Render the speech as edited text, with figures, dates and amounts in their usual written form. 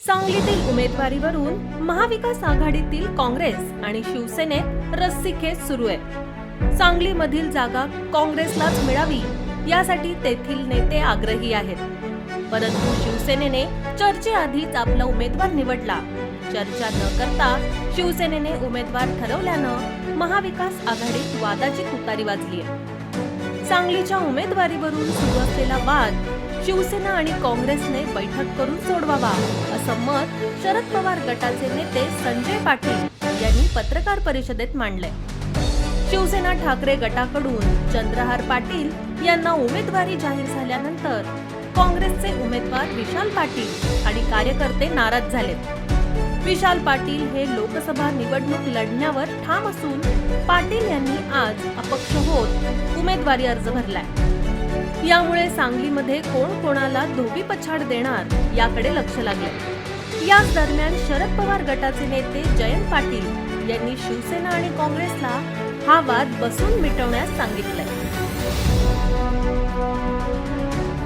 सांगलीतील उमेदवारीवरून महाविकास आघाडीतील काँग्रेस आणि शिवसेनेत रस्सीखेच सुरू आहे। सांगलीमधील जागा काँग्रेसलाच मिळावी यासाठी तेथील नेते आग्रही आहेत, परंतु शिवसेनेने चर्चेआधीच आपला उमेदवार निवडला। चर्चा न करता शिवसेनेने उमेदवार ठरवल्यानं महाविकास आघाडीत वादाची तुतारी वाजली आहे। सांगलीच्या उमेदवारीवरून सुरू असलेला वाद शिवसेना आणि काँग्रेसने बैठक करून सोडवावा असं मत शरद पवार गटाचे नेते संजय पाटील यांनी पत्रकार परिषदेत मांडले। शिवसेना ठाकरे गटाकडून चंद्रहार पाटील यांना उमेदवारी जाहीर झाल्यानंतर काँग्रेसचे उमेदवार विशाल पाटील आणि कार्यकर्ते नाराज झालेत। विशाल पाटील हे लोकसभा निवडणूक लढण्यावर ठाम असून पाटील यांनी आज अपक्ष होत उमेदवारी अर्ज भरलाय। यामुळे सांगलीमध्ये कोण कोणाला धोबीपछाड देणार याकडे लक्ष लागले। याच दरम्यान शरद पवार गटाचे नेते जयंत पाटील यांनी शिवसेना आणि काँग्रेसला हा वाद बसून मिटवण्यास सांगितलंय।